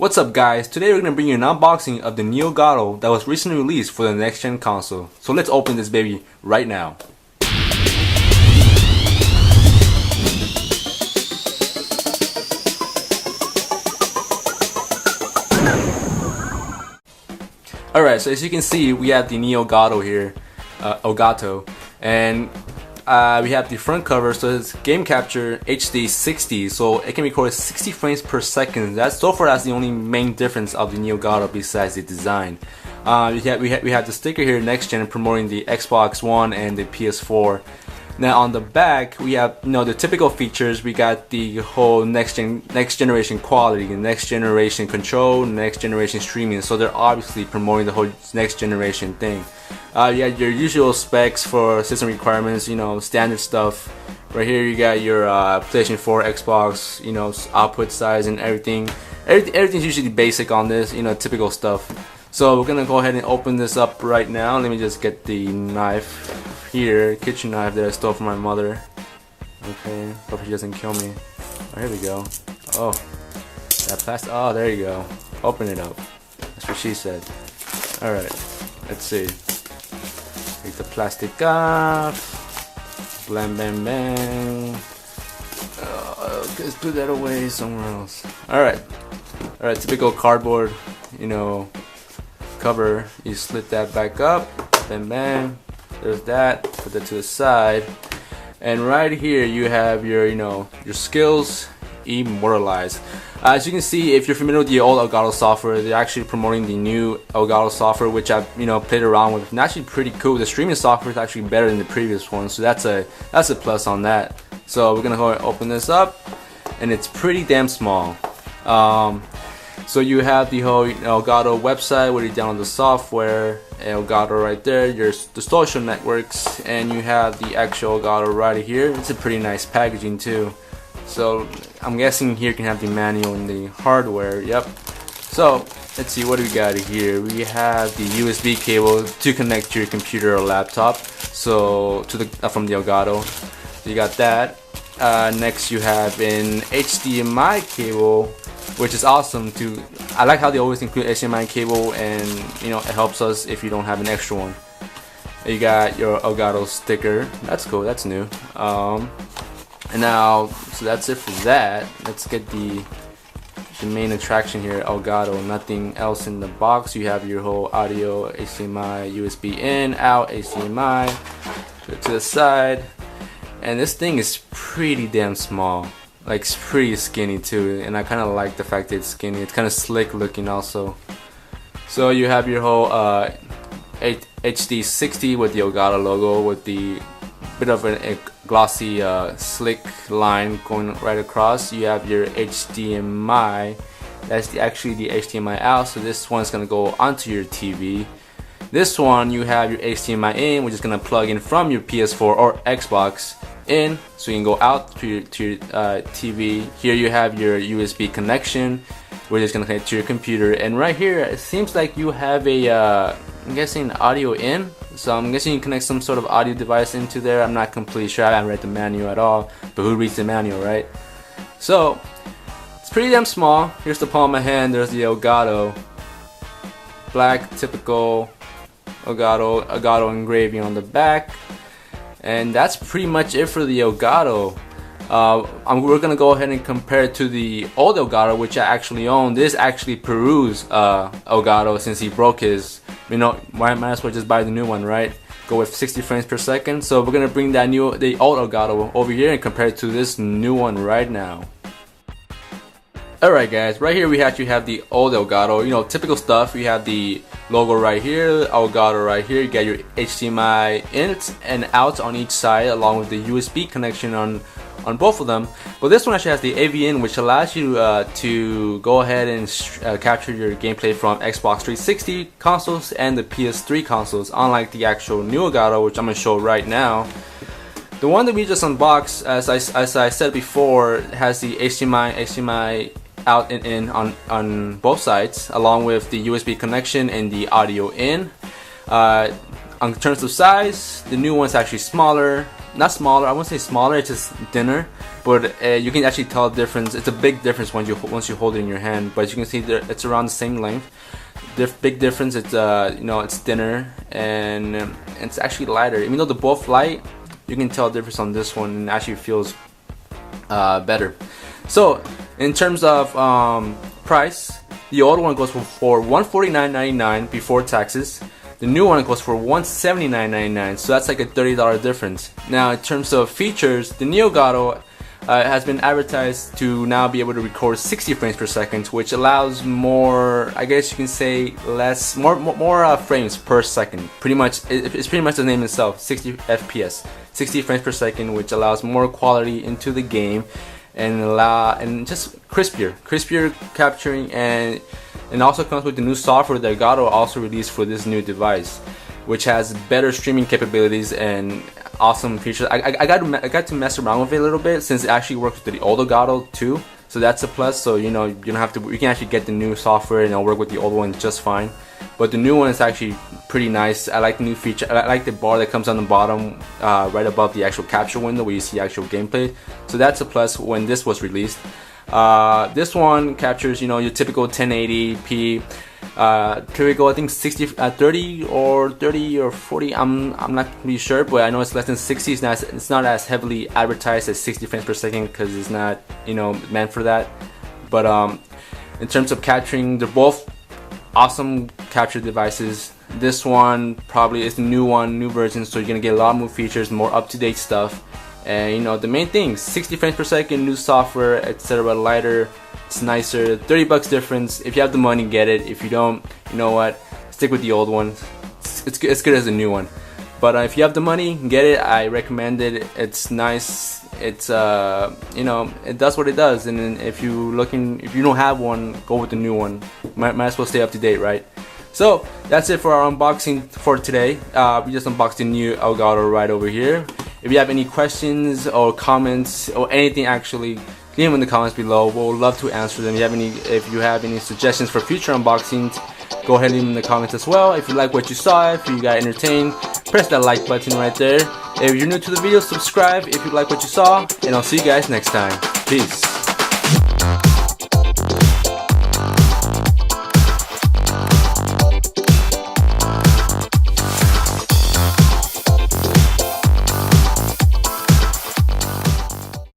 What's up guys, today we're going to bring you an unboxing of the new Elgato that was recently released for the next gen console. So let's open this baby right now. Alright, so as you can see we have the new Elgato here, Elgato, and we have the front cover, so it's game capture HD 60, so it can record 60 frames per second. That's the only main difference of the new Elgato besides the design. We have the sticker here, next gen, promoting the Xbox One and the PS4. Now on the back we have the typical features. We got the whole next generation quality, next generation control, next generation streaming. So they're obviously promoting the whole next generation thing. You got your usual specs for system requirements, standard stuff. Right here you got your PlayStation 4, Xbox, output size and everything. Everything's usually basic on this, typical stuff. So we're gonna go ahead and open this up right now. Let me just get the knife here, kitchen knife that I stole from my mother. Okay, hope she doesn't kill me. Oh, here we go. Oh, that plastic. Oh, there you go. Open it up. That's what she said. Alright, let's see. Take the plastic off. Blam, bam, bang. Let's put that away somewhere else. Alright, typical cardboard, cover. You slip that back up. Bam, bam. There's that. Put that to the side. And right here you have your your skills immortalized. As you can see, if you're familiar with the old Elgato software, they're actually promoting the new Elgato software, which I've played around with. And actually pretty cool. The streaming software is actually better than the previous one, so that's a plus on that. So we're gonna go and open this up, and it's pretty damn small. So you have the whole Elgato website where you download the software, Elgato right there, the social networks, and you have the actual Elgato right here. It's a pretty nice packaging too. So I'm guessing here you can have the manual and the hardware. Yep. So let's see, what do we got here? We have the USB cable to connect to your computer or laptop. So from the Elgato. So you got that. Next you have an HDMI cable, which is awesome too. I like how they always include HDMI cable, and it helps us if you don't have an extra one. You got your Elgato sticker. That's cool. That's new. And now, so that's it for that. Let's get the main attraction here, Elgato. Nothing else in the box. You have your whole audio, HDMI, USB in, out, HDMI. Put it to the side. And this thing is pretty damn small. Like, it's pretty skinny too, and I kind of like the fact that it's skinny. It's kind of slick looking also. So you have your whole HD 60 with the Elgato logo, with the bit of a glossy slick line going right across. You have your HDMI. That's actually the HDMI out, so this one's gonna go onto your TV. This one you have your HDMI in, which is gonna plug in from your PS4 or Xbox in, so you can go out to your TV. Here you have your USB connection, which is gonna connect to your computer. And right here it seems like you have a I'm guessing audio in, so I'm guessing you can connect some sort of audio device into there. I'm not completely sure. I haven't read the manual at all, but who reads the manual, right? So it's pretty damn small. Here's the palm of my hand. There's the Elgato, black typical Elgato engraving on the back. And that's pretty much it for the Elgato. We're gonna go ahead and compare it to the old Elgato, which I actually own. This actually Peru's Elgato, since he broke his. Might as well just buy the new one, right? Go with 60 frames per second. So we're gonna bring the old Elgato over here and compare it to this new one right now. Alright guys, right here we actually have the old Elgato, typical stuff. We have the logo right here, Elgato right here. You get your HDMI in and out on each side, along with the USB connection on both of them. But this one actually has the AV in, which allows you to go ahead and capture your gameplay from Xbox 360 consoles and the PS3 consoles, unlike the actual new Elgato, which I'm going to show right now. The one that we just unboxed, as I said before, has the HDMI out and in on both sides, along with the USB connection and the audio in. On terms of size, the new one's actually smaller. not smaller. I wouldn't say smaller. It's just thinner, but you can actually tell the difference. It's a big difference once you hold it in your hand. But you can see that it's around the same length. Big difference. It's it's thinner and it's actually lighter. Even though they're both light, you can tell the difference on this one, and it actually feels better. So in terms of price, the old one goes for $149.99 before taxes. The new one goes for $179.99, so that's like a $30 difference. Now in terms of features, the new Elgato has been advertised to now be able to record 60 frames per second, which allows more, I guess you can say, more frames per second. Pretty much, it's pretty much the name itself, 60 FPS, 60 frames per second, which allows more quality into the game and just crispier capturing, and also comes with the new software that Elgato also released for this new device, which has better streaming capabilities and awesome features. I got to mess around with it a little bit, since it actually works with the old Elgato too, so that's a plus. So you don't have to, you can actually get the new software and it'll work with the old one just fine. But the new one is actually pretty nice. I like the new feature. I like the bar that comes on the bottom right above the actual capture window where you see actual gameplay, so that's a plus when this was released. This one captures, your typical 1080p. Typical, I think 30 or 40. I'm not really sure, but I know it's less than 60. It's not as heavily advertised as 60 frames per second because it's not meant for that. But in terms of capturing, they're both awesome capture devices. This one probably is the new version, so you're gonna get a lot more features, more up-to-date stuff. And the main thing, 60 frames per second, new software, etc. Lighter, it's nicer. $30 difference. If you have the money, get it. If you don't, you know what, stick with the old one. It's good as a new one. But if you have the money, get it. I recommend it. It's nice. It's it does what it does. And then if you don't have one, go with the new one. Might as well stay up to date, right? So that's it for our unboxing for today. We just unboxed the new Elgato right over here. If you have any questions or comments or anything, actually, leave them in the comments below. We'll love to answer them. If you have any suggestions for future unboxings, go ahead and leave them in the comments as well. If you like what you saw, if you got entertained, press that like button right there. If you're new to the video, subscribe if you like what you saw, and I'll see you guys next time. Peace.